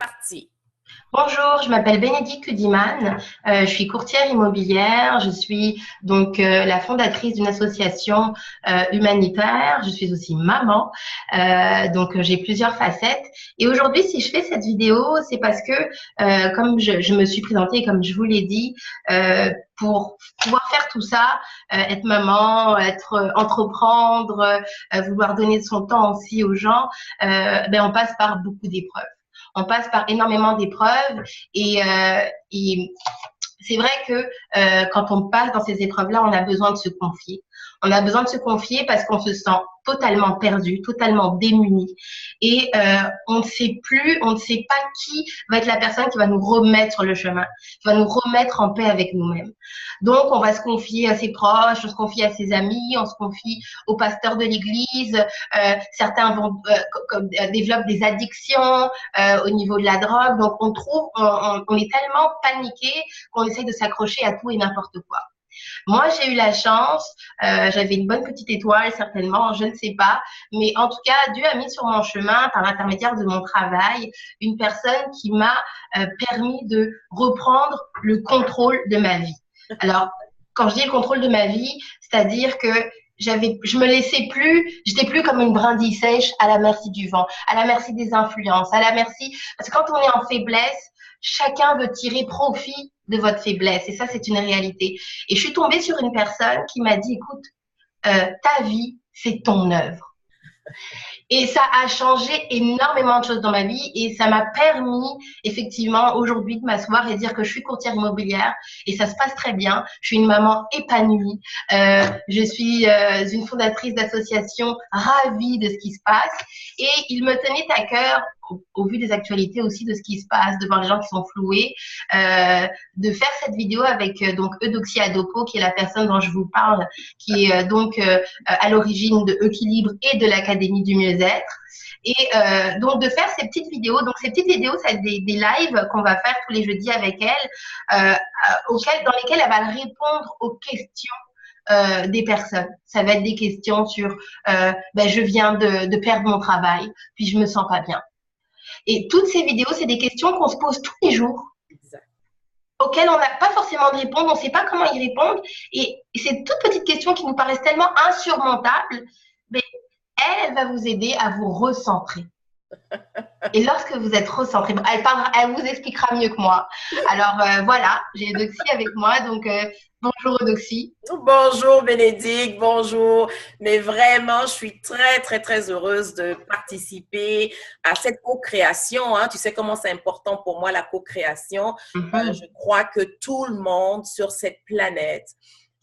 Parti. Bonjour, je m'appelle Bénédicte Kudiman, je suis courtière immobilière, je suis donc la fondatrice d'une association humanitaire, je suis aussi maman, donc j'ai plusieurs facettes. Et aujourd'hui, si je fais cette vidéo, c'est parce que comme je me suis présentée et comme je vous l'ai dit, pour pouvoir faire tout ça, être maman, être entreprendre, vouloir donner de son temps aussi aux gens, on passe par beaucoup d'épreuves. On passe par énormément d'épreuves et c'est vrai que quand on passe dans ces épreuves-là, on a besoin de se confier. On a besoin de se confier parce qu'on se sent totalement perdu, totalement démuni. Et on ne sait plus, on ne sait pas qui va être la personne qui va nous remettre sur le chemin, qui va nous remettre en paix avec nous-mêmes. Donc, on va se confier à ses proches, on se confie à ses amis, on se confie au pasteur de l'église. Certains développent des addictions au niveau de la drogue. Donc, on est tellement paniqué qu'on essaye de s'accrocher à tout et n'importe quoi. Moi, j'ai eu la chance, j'avais une bonne petite étoile certainement, je ne sais pas, mais en tout cas, Dieu a mis sur mon chemin, par l'intermédiaire de mon travail, une personne qui m'a permis de reprendre le contrôle de ma vie. Alors, quand je dis le contrôle de ma vie, c'est-à-dire que je me laissais plus, j'étais plus comme une brindille sèche à la merci du vent, à la merci des influences, à la merci, parce que quand on est en faiblesse, chacun veut tirer profit de votre faiblesse. Et ça, c'est une réalité. Et je suis tombée sur une personne qui m'a dit, écoute, ta vie, c'est ton œuvre. Et ça a changé énormément de choses dans ma vie et ça m'a permis effectivement aujourd'hui de m'asseoir et dire que je suis courtière immobilière et ça se passe très bien. Je suis une maman épanouie. Je suis une fondatrice d'association ravie de ce qui se passe et il me tenait à cœur au vu des actualités aussi de ce qui se passe, de voir les gens qui sont floués, de faire cette vidéo avec donc Eudoxie Adopo, qui est la personne dont je vous parle, qui est à l'origine de Equilibre et de l'Académie du mieux-être. Et donc de faire ces petites vidéos. Donc ces petites vidéos, c'est des lives qu'on va faire tous les jeudis avec elle, dans lesquels elle va répondre aux questions des personnes. Ça va être des questions sur je viens de perdre mon travail, puis je me sens pas bien. Et toutes ces vidéos, c'est des questions qu'on se pose tous les jours, Exact. auxquelles on n'a pas forcément de réponse, on ne sait pas comment y répondre. Et ces toutes petites questions qui nous paraissent tellement insurmontables, mais elle va vous aider à vous recentrer. Et lorsque vous êtes recentré, elle vous expliquera mieux que moi. Alors voilà, j'ai Eudoxie avec moi, donc bonjour Eudoxie. Bonjour Bénédicte, bonjour. Mais vraiment, je suis très, très, très heureuse de participer à cette co-création. Hein. Tu sais comment c'est important pour moi la co-création. Je crois que tout le monde sur cette planète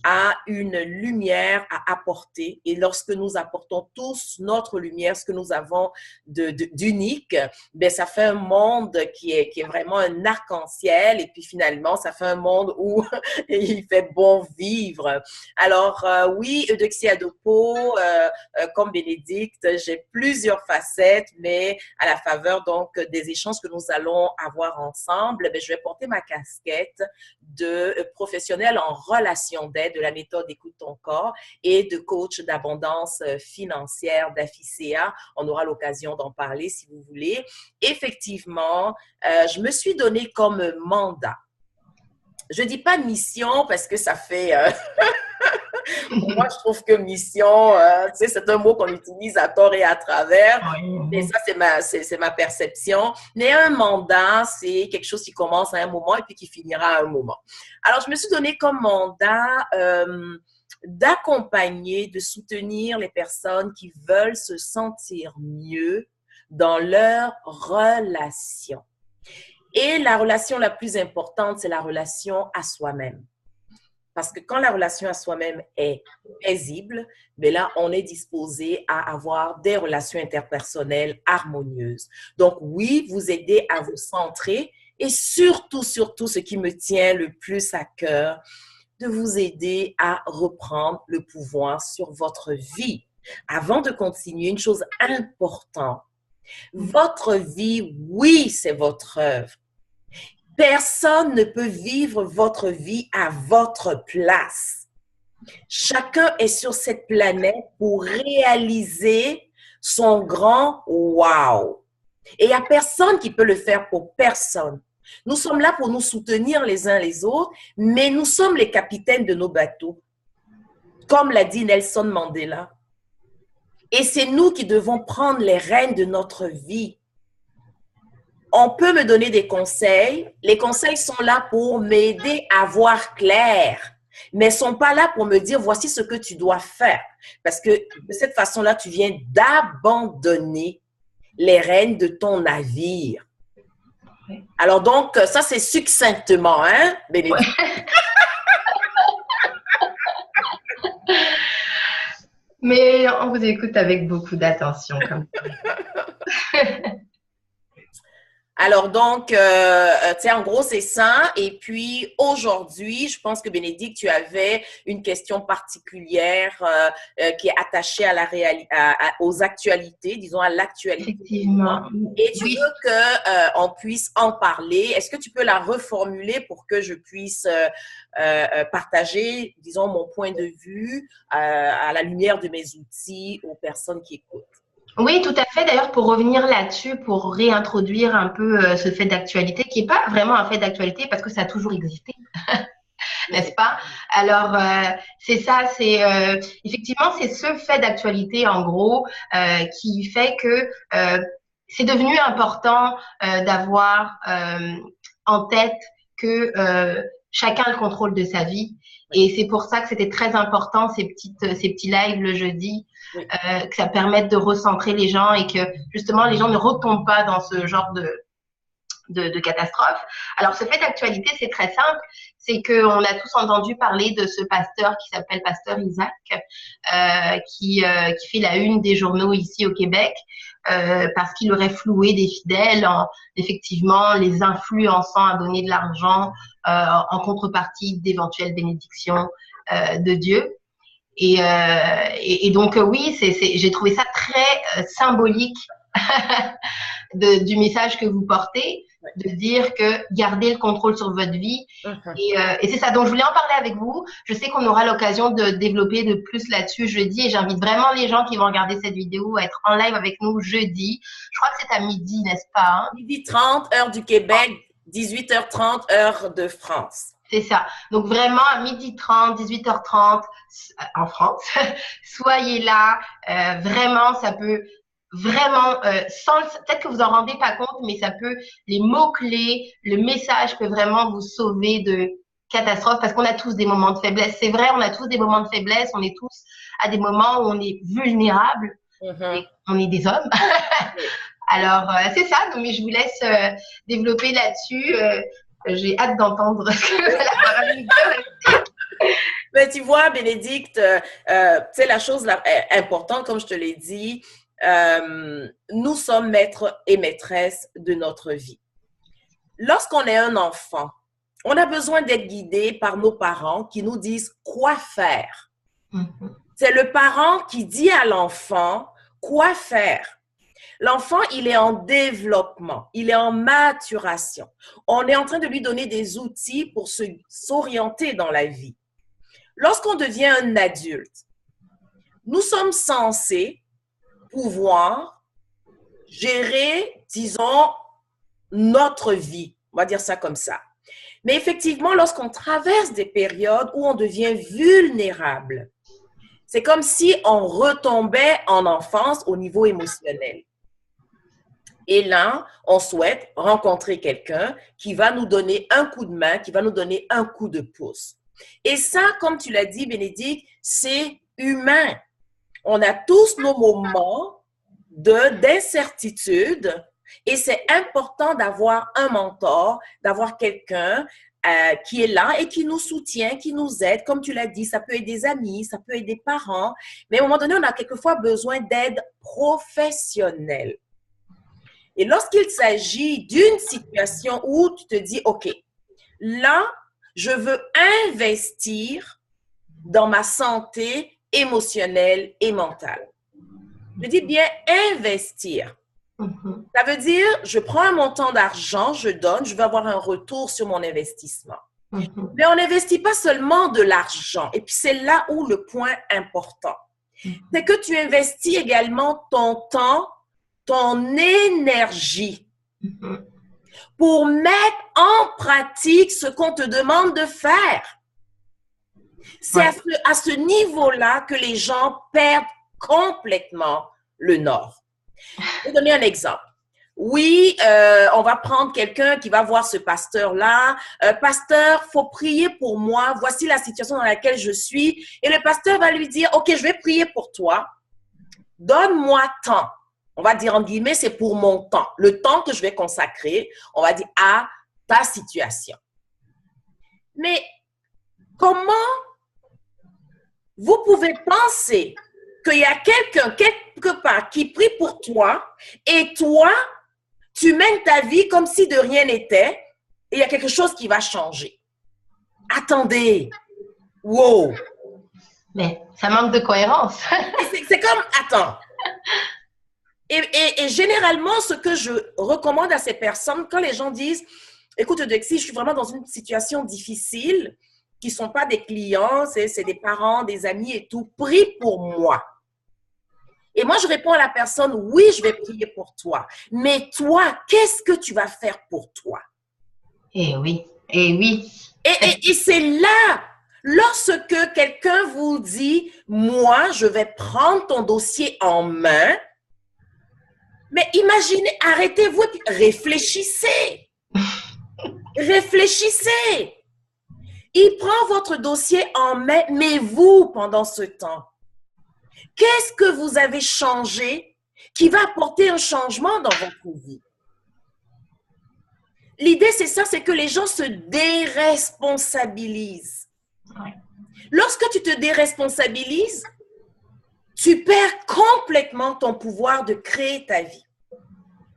a une lumière à apporter. Et lorsque nous apportons tous notre lumière, ce que nous avons d'unique, ben, ça fait un monde qui est vraiment un arc-en-ciel. Et puis finalement, ça fait un monde où il fait bon vivre. Alors, oui, Eudoxie Adopo, comme Bénédicte, j'ai plusieurs facettes, mais à la faveur donc des échanges que nous allons avoir ensemble, ben, je vais porter ma casquette de professionnelle en relation d'aide de la méthode Écoute ton corps et de coach d'abondance financière d'Afficea. On aura l'occasion d'en parler si vous voulez. Effectivement, je me suis donné comme mandat. Je ne dis pas mission parce que ça fait... moi, je trouve que mission, c'est un mot qu'on utilise à tort et à travers. Et ça, c'est ma perception. Mais un mandat, c'est quelque chose qui commence à un moment et puis qui finira à un moment. Alors, je me suis donné comme mandat d'accompagner, de soutenir les personnes qui veulent se sentir mieux dans leur relation. Et la relation la plus importante, c'est la relation à soi-même. Parce que quand la relation à soi-même est paisible, mais là, on est disposé à avoir des relations interpersonnelles harmonieuses. Donc, oui, vous aider à vous centrer et surtout, surtout, ce qui me tient le plus à cœur, de vous aider à reprendre le pouvoir sur votre vie. Avant de continuer, une chose importante, votre vie, oui, c'est votre œuvre. Personne ne peut vivre votre vie à votre place. Chacun est sur cette planète pour réaliser son grand wow. Et il n'y a personne qui peut le faire pour personne. Nous sommes là pour nous soutenir les uns les autres, mais nous sommes les capitaines de nos bateaux. Comme l'a dit Nelson Mandela. Et c'est nous qui devons prendre les rênes de notre vie. On peut me donner des conseils. Les conseils sont là pour m'aider à voir clair, mais ne sont pas là pour me dire voici ce que tu dois faire. Parce que de cette façon-là, tu viens d'abandonner les rênes de ton navire. Alors donc, ça c'est succinctement, hein, Bénédicte? Mais on vous écoute avec beaucoup d'attention. Comme ça. Alors donc, tu sais, en gros, c'est ça. Et puis, aujourd'hui, je pense que Bénédicte, tu avais une question particulière qui est attachée à aux actualités, disons à l'actualité. Effectivement. Et tu veux qu'on puisse en parler. Est-ce que tu peux la reformuler pour que je puisse partager, disons, mon point de vue à la lumière de mes outils aux personnes qui écoutent? Oui, tout à fait. D'ailleurs, pour revenir là-dessus, pour réintroduire un peu ce fait d'actualité, qui n'est pas vraiment un fait d'actualité parce que ça a toujours existé, n'est-ce pas? Alors, c'est ça, c'est effectivement, c'est ce fait d'actualité, en gros, qui fait que c'est devenu important d'avoir en tête que chacun a le contrôle de sa vie. Et c'est pour ça que c'était très important, ces petits lives le jeudi, que ça permette de recentrer les gens et que justement les gens ne retombent pas dans ce genre de catastrophe. Alors, ce fait d'actualité, c'est très simple. C'est qu'on a tous entendu parler de ce pasteur qui s'appelle Pasteur Isaac, qui fait la une des journaux ici au Québec, parce qu'il aurait floué des fidèles en effectivement les influençant à donner de l'argent en contrepartie d'éventuelles bénédictions de Dieu. Et donc, oui, j'ai trouvé ça très symbolique du message que vous portez, de dire que gardez le contrôle sur votre vie. Et c'est ça. Donc, je voulais en parler avec vous. Je sais qu'on aura l'occasion de développer de plus là-dessus jeudi et j'invite vraiment les gens qui vont regarder cette vidéo à être en live avec nous jeudi. Je crois que c'est à midi, n'est-ce pas? Hein? Midi 30, heure du Québec, 18h30, heure de France. C'est ça. Donc, vraiment, à 12h30, 18h30 en France, soyez là. Vraiment, ça peut vraiment, peut-être que vous en rendez pas compte, mais ça peut, les mots-clés, le message peut vraiment vous sauver de catastrophes parce qu'on a tous des moments de faiblesse. C'est vrai, on a tous des moments de faiblesse. On est tous à des moments où on est vulnérable. Et on est des hommes. Alors, c'est ça. Donc, mais je vous laisse développer là-dessus. J'ai hâte d'entendre ce que la parole nous dit. Mais tu vois, Bénédicte, c'est la chose importante, comme je te l'ai dit, nous sommes maîtres et maîtresses de notre vie. Lorsqu'on est un enfant, on a besoin d'être guidé par nos parents qui nous disent quoi faire. C'est le parent qui dit à l'enfant quoi faire. L'enfant, il est en développement, il est en maturation. On est en train de lui donner des outils pour s'orienter dans la vie. Lorsqu'on devient un adulte, nous sommes censés pouvoir gérer, disons, notre vie. On va dire ça comme ça. Mais effectivement, lorsqu'on traverse des périodes où on devient vulnérable, c'est comme si on retombait en enfance au niveau émotionnel. Et là, on souhaite rencontrer quelqu'un qui va nous donner un coup de main, qui va nous donner un coup de pouce. Et ça, comme tu l'as dit, Bénédicte, c'est humain. On a tous nos moments d'incertitude et c'est important d'avoir un mentor, d'avoir quelqu'un qui est là et qui nous soutient, qui nous aide. Comme tu l'as dit, ça peut être des amis, ça peut être des parents, mais à un moment donné, on a quelquefois besoin d'aide professionnelle. Et lorsqu'il s'agit d'une situation où tu te dis, OK, là, je veux investir dans ma santé émotionnelle et mentale. Je dis bien investir. Ça veut dire, je prends un montant d'argent, je donne, je veux avoir un retour sur mon investissement. Mais on n'investit pas seulement de l'argent. Et puis, c'est là où le point important. C'est que tu investis également ton temps, ton énergie pour mettre en pratique ce qu'on te demande de faire. C'est à ce niveau-là que les gens perdent complètement le nord. Je vais donner un exemple. Oui, on va prendre quelqu'un qui va voir ce pasteur-là. Pasteur, faut prier pour moi. Voici la situation dans laquelle je suis. Et le pasteur va lui dire, OK, je vais prier pour toi. Donne-moi temps. On va dire en guillemets, c'est pour mon temps. Le temps que je vais consacrer, on va dire à ta situation. Mais comment vous pouvez penser qu'il y a quelqu'un quelque part qui prie pour toi et toi, tu mènes ta vie comme si de rien n'était et il y a quelque chose qui va changer. Attendez. Wow. Mais ça manque de cohérence. C'est comme, attends. Et généralement, ce que je recommande à ces personnes, quand les gens disent, écoute, Dexy, je suis vraiment dans une situation difficile, qui ne sont pas des clients, c'est des parents, des amis et tout, prie pour moi. Et moi, je réponds à la personne, oui, je vais prier pour toi. Mais toi, qu'est-ce que tu vas faire pour toi? Eh oui, eh oui. Et c'est là, lorsque quelqu'un vous dit, moi, je vais prendre ton dossier en main, mais imaginez, arrêtez-vous et puis réfléchissez. Réfléchissez. Il prend votre dossier en main, mais vous, pendant ce temps, qu'est-ce que vous avez changé qui va apporter un changement dans votre vie? L'idée, c'est ça, c'est que les gens se déresponsabilisent. Lorsque tu te déresponsabilises, tu perds complètement ton pouvoir de créer ta vie.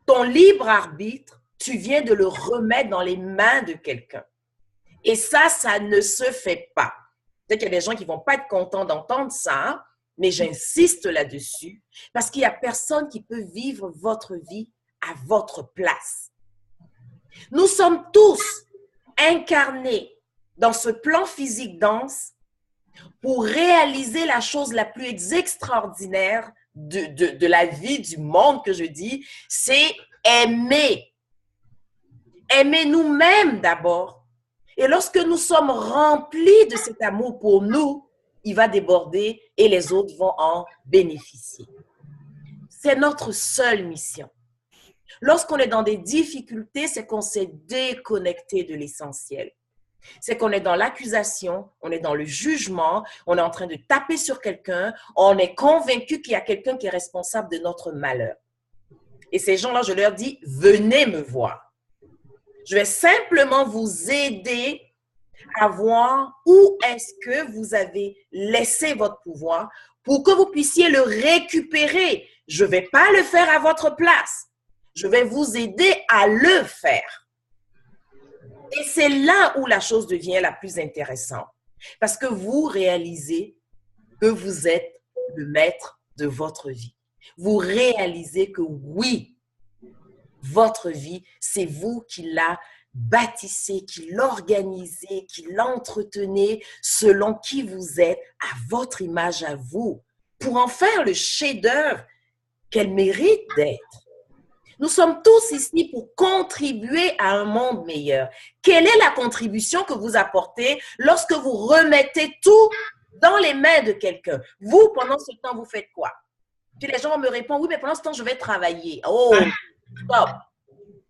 Ton libre arbitre, tu viens de le remettre dans les mains de quelqu'un. Et ça ne se fait pas. Peut-être qu'il y a des gens qui ne vont pas être contents d'entendre ça, mais j'insiste là-dessus parce qu'il n'y a personne qui peut vivre votre vie à votre place. Nous sommes tous incarnés dans ce plan physique dense pour réaliser la chose la plus extraordinaire de la vie, du monde que je dis, c'est aimer. Aimer nous-mêmes d'abord. Et lorsque nous sommes remplis de cet amour pour nous, il va déborder et les autres vont en bénéficier. C'est notre seule mission. Lorsqu'on est dans des difficultés, c'est qu'on s'est déconnecté de l'essentiel. C'est qu'on est dans l'accusation, on est dans le jugement, on est en train de taper sur quelqu'un, on est convaincu qu'il y a quelqu'un qui est responsable de notre malheur. Et ces gens-là, je leur dis, venez me voir. Je vais simplement vous aider à voir où est-ce que vous avez laissé votre pouvoir pour que vous puissiez le récupérer. Je ne vais pas le faire à votre place. Je vais vous aider à le faire. Et c'est là où la chose devient la plus intéressante. Parce que vous réalisez que vous êtes le maître de votre vie. Vous réalisez que oui, votre vie, c'est vous qui la bâtissez, qui l'organisez, qui l'entretenez selon qui vous êtes, à votre image à vous, pour en faire le chef-d'œuvre qu'elle mérite d'être. Nous sommes tous ici pour contribuer à un monde meilleur. Quelle est la contribution que vous apportez lorsque vous remettez tout dans les mains de quelqu'un? Vous, pendant ce temps, vous faites quoi? Puis les gens me répondent, oui, mais pendant ce temps, je vais travailler. Oh,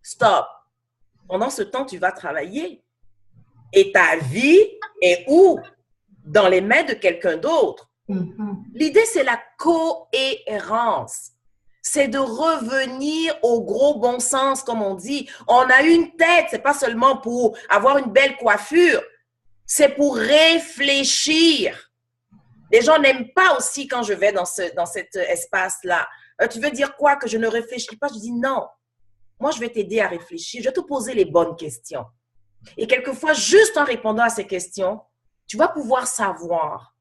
stop. Pendant ce temps, tu vas travailler. Et ta vie est où? Dans les mains de quelqu'un d'autre. L'idée, c'est la cohérence. C'est de revenir au gros bon sens, comme on dit. On a une tête, c'est pas seulement pour avoir une belle coiffure, c'est pour réfléchir. Les gens n'aiment pas aussi quand je vais dans cet espace-là. Tu veux dire quoi? Que je ne réfléchis pas? Je dis non. Moi, je vais t'aider à réfléchir. Je vais te poser les bonnes questions. Et quelquefois, juste en répondant à ces questions, tu vas pouvoir savoir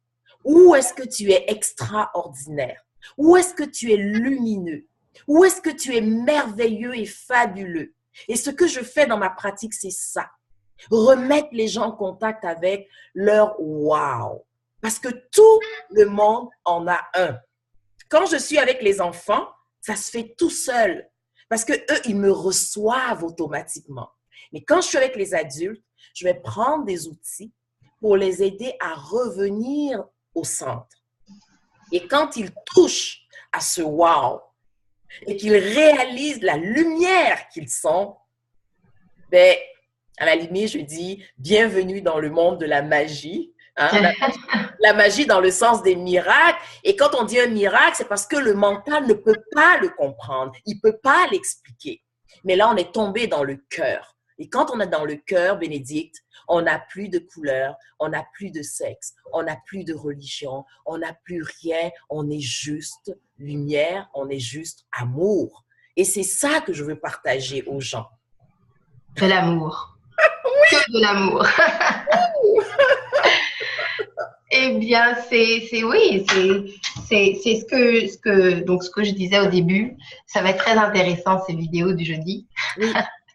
où est-ce que tu es extraordinaire, où est-ce que tu es lumineux, où est-ce que tu es merveilleux et fabuleux. Et ce que je fais dans ma pratique, c'est ça. Remettre les gens en contact avec leur wow. Parce que tout le monde en a un. Quand je suis avec les enfants, Ça se fait tout seul. Parce que eux, ils me reçoivent automatiquement. Mais quand je suis avec les adultes, je vais prendre des outils pour les aider à revenir au centre. Et quand ils touchent à ce wow et qu'ils réalisent la lumière qu'ils sont, ben, à la limite, je dis bienvenue dans le monde de la magie. Hein? La magie dans le sens des miracles. Et quand on dit un miracle, c'est parce que le mental ne peut pas le comprendre. Il ne peut pas l'expliquer. Mais là, on est tombé dans le cœur. Et quand on est dans le cœur, Bénédicte, on n'a plus de couleur, on n'a plus de sexe, on n'a plus de religion, on n'a plus rien. On est juste lumière, on est juste amour. Et c'est ça que je veux partager aux gens. De l'amour. Oui. Que de l'amour. Eh bien, c'est ce que je disais au début. Ça va être très intéressant, ces vidéos du jeudi. Oui,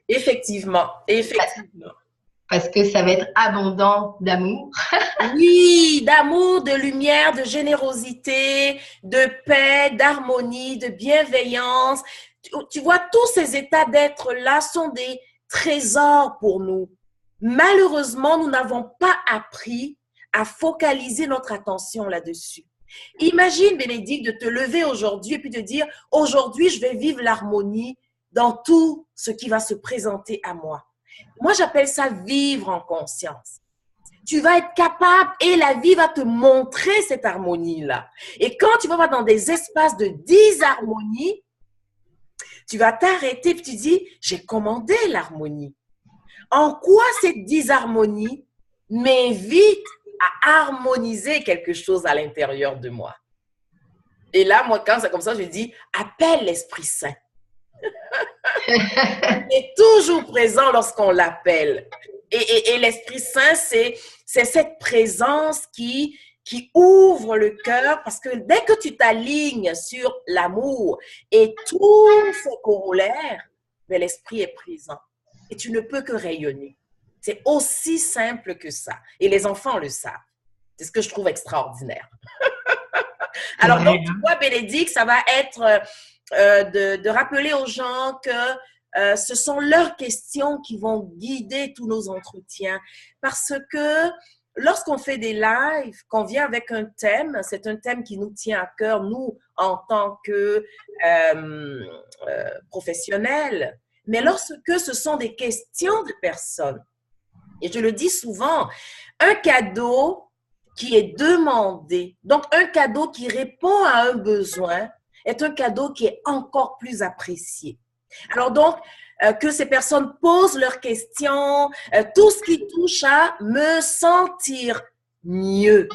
effectivement. Parce que ça va être abondant d'amour. Oui, d'amour, de lumière, de générosité, de paix, d'harmonie, de bienveillance. Tu vois, tous ces états d'être-là sont des trésors pour nous. Malheureusement, nous n'avons pas appris à focaliser notre attention là-dessus. Imagine, Bénédicte, de te lever aujourd'hui et puis de dire, aujourd'hui, je vais vivre l'harmonie dans tout ce qui va se présenter à moi. Moi, j'appelle ça vivre en conscience. Tu vas être capable et la vie va te montrer cette harmonie-là. Et quand tu vas voir dans des espaces de disharmonie, tu vas t'arrêter et tu dis, j'ai commandé l'harmonie. En quoi cette disharmonie m'invite à harmoniser quelque chose à l'intérieur de moi? Et là, moi, quand c'est comme ça, je dis, appelle l'Esprit Saint. Il est toujours présent lorsqu'on l'appelle. Et l'Esprit Saint, c'est cette présence qui ouvre le cœur, parce que dès que tu t'alignes sur l'amour et tous ses corollaires, ben, l'Esprit est présent. Et tu ne peux que rayonner. C'est aussi simple que ça. Et les enfants le savent. C'est ce que je trouve extraordinaire. Alors, donc, tu vois, Bénédicte, ça va être de rappeler aux gens que ce sont leurs questions qui vont guider tous nos entretiens. Parce que lorsqu'on fait des lives, qu'on vient avec un thème, c'est un thème qui nous tient à cœur, nous, en tant que professionnels. Mais lorsque ce sont des questions de personnes, et je le dis souvent, un cadeau qui est demandé, donc un cadeau qui répond à un besoin, est un cadeau qui est encore plus apprécié. Alors donc, que ces personnes posent leurs questions, tout ce qui touche à me sentir mieux.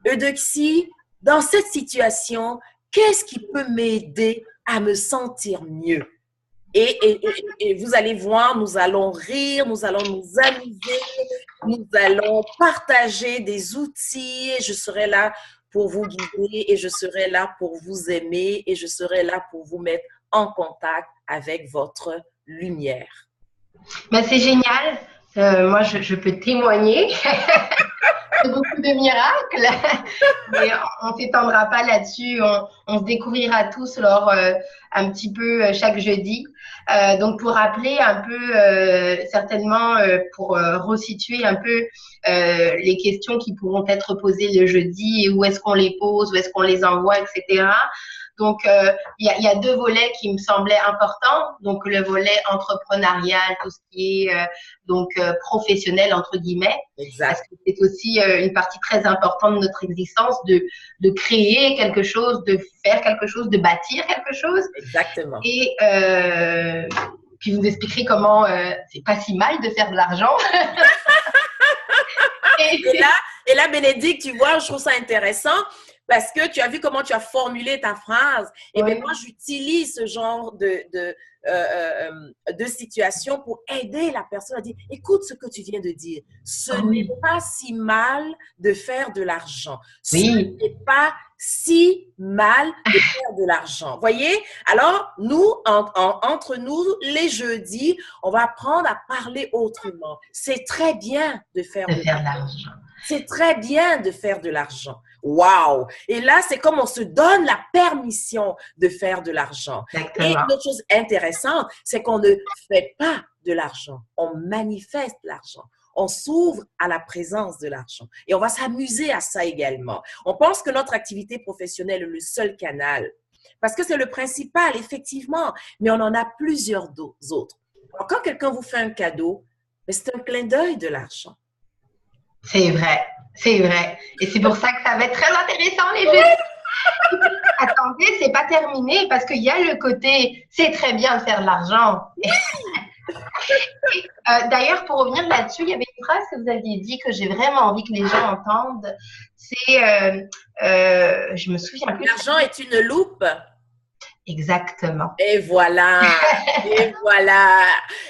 Eudoxie, dans cette situation, qu'est-ce qui peut m'aider à me sentir mieux? Et vous allez voir, nous allons rire, nous allons nous amuser, nous allons partager des outils et je serai là pour vous guider et je serai là pour vous aimer et je serai là pour vous mettre en contact avec votre lumière. Ben, c'est génial. Moi, je peux témoigner de beaucoup de miracles, mais on ne s'étendra pas là-dessus. On se découvrira tous lors un petit peu chaque jeudi. Donc, pour rappeler un peu, certainement, pour resituer un peu les questions qui pourront être posées le jeudi et où est-ce qu'on les pose, où est-ce qu'on les envoie, etc. Donc, il y a deux volets qui me semblaient importants. Donc, le volet entrepreneurial, tout ce qui est professionnel, entre guillemets. Exact. Parce que c'est aussi une partie très importante de notre existence, de créer quelque chose, de faire quelque chose, de bâtir quelque chose. Exactement. Et puis, vous expliquerez comment c'est pas si mal de faire de l'argent. Et là, Bénédicte, tu vois, je trouve ça intéressant. Parce que tu as vu comment tu as formulé ta phrase. Et bien, moi, j'utilise ce genre de situation pour aider la personne à dire, écoute ce que tu viens de dire. Ce n'est pas si mal de faire de l'argent. Ce n'est pas si mal de faire de l'argent. Voyez? Alors, nous, entre nous, les jeudis, on va apprendre à parler autrement. C'est très bien de faire de l'argent. C'est très bien de faire de l'argent. Wow! Et là, c'est comme on se donne la permission de faire de l'argent. Et une autre chose intéressante, c'est qu'on ne fait pas de l'argent. On manifeste l'argent. On s'ouvre à la présence de l'argent. Et on va s'amuser à ça également. On pense que notre activité professionnelle est le seul canal. Parce que c'est le principal, effectivement. Mais on en a plusieurs autres. Alors, quand quelqu'un vous fait un cadeau, c'est un clin d'œil de l'argent. C'est vrai, c'est vrai. Et c'est pour ça que ça va être très intéressant les jeux. Attendez, c'est pas terminé parce qu'il y a le côté, c'est très bien de faire de l'argent. D'ailleurs, pour revenir là-dessus, il y avait une phrase que vous aviez dit que j'ai vraiment envie que les gens entendent. C'est, je me souviens plus. L'argent est une loupe. Exactement. Et voilà, et voilà.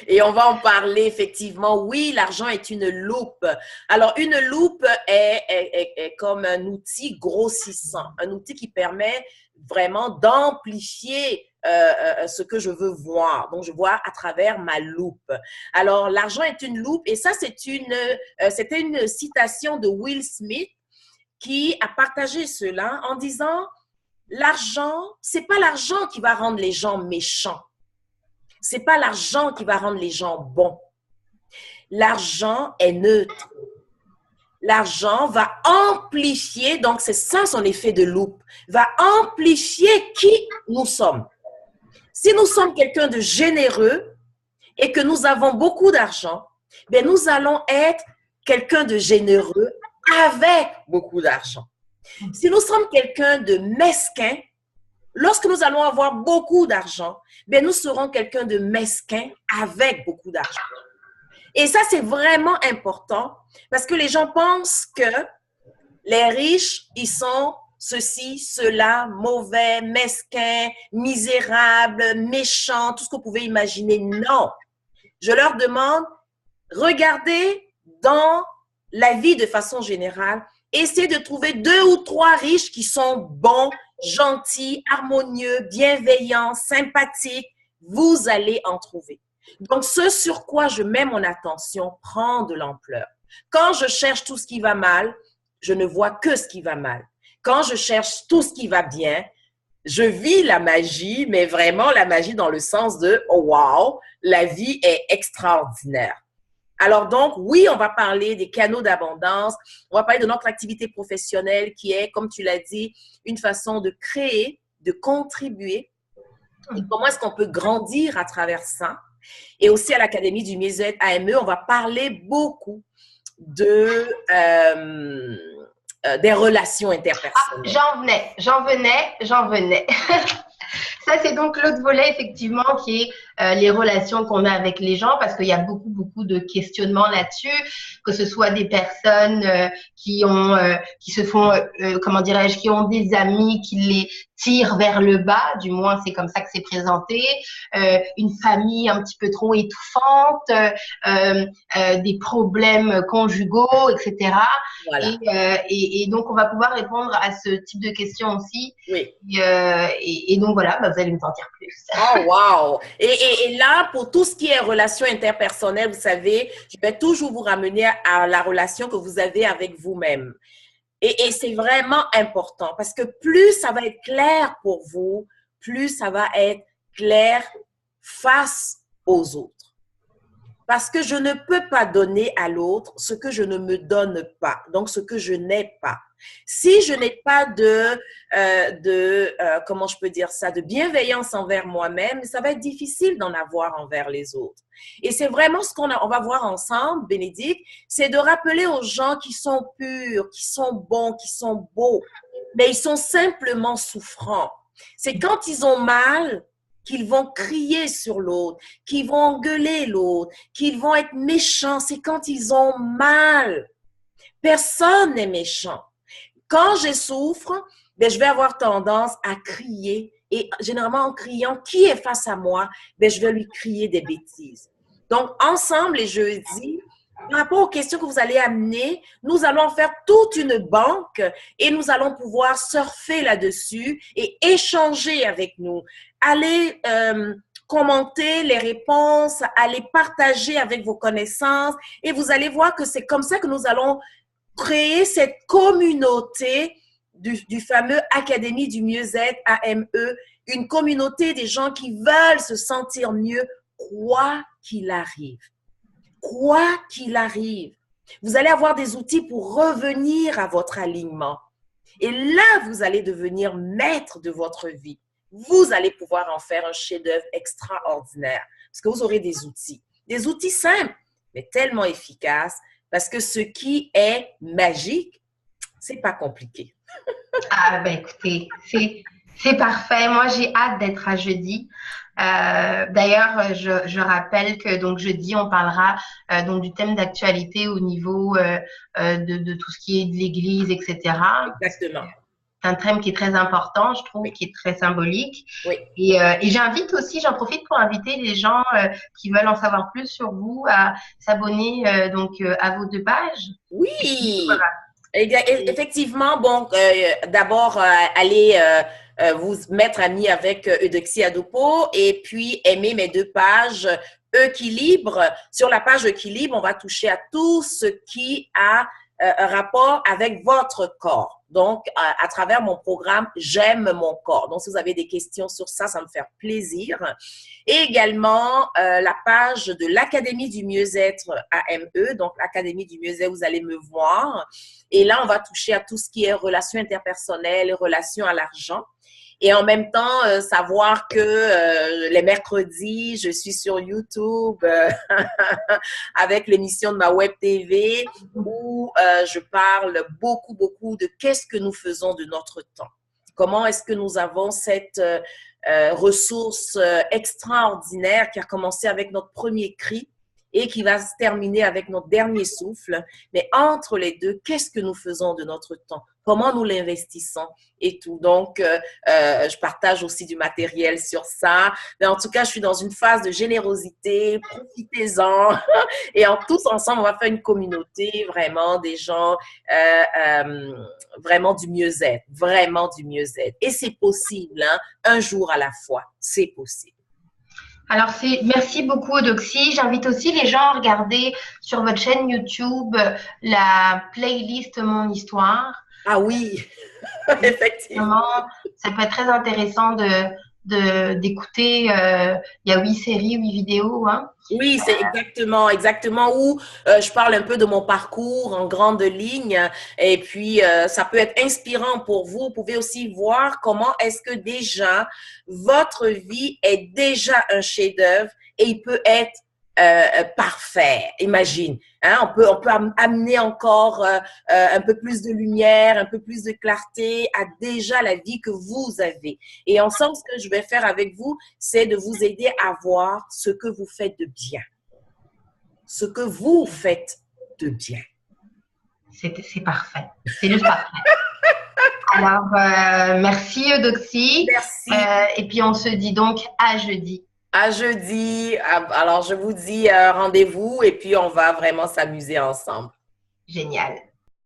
Et on va en parler effectivement. Oui, l'argent est une loupe. Alors, une loupe est comme un outil grossissant, un outil qui permet vraiment d'amplifier ce que je veux voir. Donc, je vois à travers ma loupe. Alors, l'argent est une loupe et ça, c'était une citation de Will Smith qui a partagé cela en disant l'argent, c'est pas l'argent qui va rendre les gens méchants. C'est pas l'argent qui va rendre les gens bons. L'argent est neutre. L'argent va amplifier, donc c'est ça son effet de loupe, va amplifier qui nous sommes. Si nous sommes quelqu'un de généreux et que nous avons beaucoup d'argent, bien nous allons être quelqu'un de généreux avec beaucoup d'argent. Si nous sommes quelqu'un de mesquin, lorsque nous allons avoir beaucoup d'argent, bien nous serons quelqu'un de mesquin avec beaucoup d'argent. Et ça, c'est vraiment important parce que les gens pensent que les riches, ils sont ceci, cela, mauvais, mesquins, misérables, méchants, tout ce que vous pouvez imaginer. Non. Je leur demande, regardez dans la vie de façon générale, essayez de trouver 2 ou 3 riches qui sont bons, gentils, harmonieux, bienveillants, sympathiques. Vous allez en trouver. Donc, ce sur quoi je mets mon attention prend de l'ampleur. Quand je cherche tout ce qui va mal, je ne vois que ce qui va mal. Quand je cherche tout ce qui va bien, je vis la magie, mais vraiment la magie dans le sens de « oh wow, la vie est extraordinaire ». Alors donc, oui, on va parler des canaux d'abondance, on va parler de notre activité professionnelle qui est, comme tu l'as dit, une façon de créer, de contribuer. Et comment est-ce qu'on peut grandir à travers ça? Et aussi à l'Académie du mieux-être AME, on va parler beaucoup des relations interpersonnelles. Ah, j'en venais. Ça, c'est donc l'autre volet, effectivement, qui est les relations qu'on a avec les gens, parce qu'il y a beaucoup de questionnements là-dessus, que ce soit des personnes qui se font, comment dirais-je, qui ont des amis qui les tirent vers le bas, du moins c'est comme ça que c'est présenté, une famille un petit peu trop étouffante, des problèmes conjugaux, etc. Voilà. Et donc, on va pouvoir répondre à ce type de questions aussi. Oui. Et donc, voilà, vous allez me en dire plus. Oh, wow! Et là, pour tout ce qui est relations interpersonnelles, vous savez, je vais toujours vous ramener à la relation que vous avez avec vous-même. Et c'est vraiment important parce que plus ça va être clair pour vous, plus ça va être clair face aux autres. Parce que je ne peux pas donner à l'autre ce que je ne me donne pas, donc ce que je n'ai pas. Si je n'ai pas comment je peux dire ça, de bienveillance envers moi-même, ça va être difficile d'en avoir envers les autres. Et c'est vraiment ce qu'on va voir ensemble, Bénédicte, c'est de rappeler aux gens qui sont purs, qui sont bons, qui sont beaux, mais ils sont simplement souffrants. C'est quand ils ont mal qu'ils vont crier sur l'autre, qu'ils vont engueuler l'autre, qu'ils vont être méchants. C'est quand ils ont mal. Personne n'est méchant. Quand je souffre, ben, je vais avoir tendance à crier Et généralement, en criant, qui est face à moi? Ben, je vais lui crier des bêtises. Donc, ensemble, les jeudis, par rapport aux questions que vous allez amener, nous allons faire toute une banque et nous allons pouvoir surfer là-dessus et échanger avec nous. Allez commenter les réponses, allez partager avec vos connaissances et vous allez voir que c'est comme ça que nous allons créer cette communauté du fameux Académie du mieux-être, AME, une communauté des gens qui veulent se sentir mieux, quoi qu'il arrive. Quoi qu'il arrive, vous allez avoir des outils pour revenir à votre alignement. Et là, vous allez devenir maître de votre vie. Vous allez pouvoir en faire un chef-d'œuvre extraordinaire parce que vous aurez des outils simples, mais tellement efficaces parce que ce qui est magique, c'est pas compliqué. Ah, ben écoutez, c'est parfait. Moi, j'ai hâte d'être à jeudi. D'ailleurs, je rappelle que donc jeudi, on parlera donc du thème d'actualité au niveau de tout ce qui est de l'Église, etc. Exactement. C'est un thème qui est très important, je trouve, qui est très symbolique. Oui. Et j'invite aussi, j'en profite pour inviter les gens qui veulent en savoir plus sur vous à s'abonner à vos 2 pages. Oui. Voilà. Effectivement, bon, d'abord, allez vous mettre ami avec Eudoxie Adopo et puis aimer mes 2 pages Équilibre. Sur la page Équilibre, on va toucher à tout ce qui a un rapport avec votre corps. Donc, à travers mon programme « J'aime mon corps ». Donc, si vous avez des questions sur ça, ça me fait plaisir. Et également, la page de l'Académie du mieux-être AME. Donc, l'Académie du mieux-être, vous allez me voir. Et là, on va toucher à tout ce qui est relations interpersonnelles, relations à l'argent. Et en même temps, savoir que les mercredis, je suis sur YouTube avec l'émission de ma web TV où je parle beaucoup de qu'est-ce que nous faisons de notre temps. Comment est-ce que nous avons cette ressource extraordinaire qui a commencé avec notre premier cri et qui va se terminer avec notre dernier souffle. Mais entre les deux, qu'est-ce que nous faisons de notre temps? Comment nous l'investissons et tout. Donc, je partage aussi du matériel sur ça. Mais en tout cas, je suis dans une phase de générosité. Profitez-en. Et tous ensemble, on va faire une communauté, vraiment, des gens, vraiment du mieux-être. Vraiment du mieux-être. Et c'est possible, hein? Un jour à la fois. C'est possible. Alors, merci beaucoup, Eudoxie. J'invite aussi les gens à regarder sur votre chaîne YouTube la playlist Mon Histoire. Ah oui, effectivement. Ça peut être très intéressant d'écouter. Il y a 8 séries, 8 vidéos. Hein. Oui, c'est exactement où je parle un peu de mon parcours en grande ligne et puis ça peut être inspirant pour vous. Vous pouvez aussi voir comment est-ce que déjà votre vie est déjà un chef-d'œuvre et il peut être parfait. Imagine, hein, on peut amener encore un peu plus de lumière, un peu plus de clarté à déjà la vie que vous avez. Et ensemble, ce que je vais faire avec vous, c'est de vous aider à voir ce que vous faites de bien. Ce que vous faites de bien. C'est parfait. C'est juste parfait. Alors, merci Eudoxie. Merci. Et puis, on se dit donc à jeudi. À jeudi. Alors, je vous dis rendez-vous et puis on va vraiment s'amuser ensemble. Génial.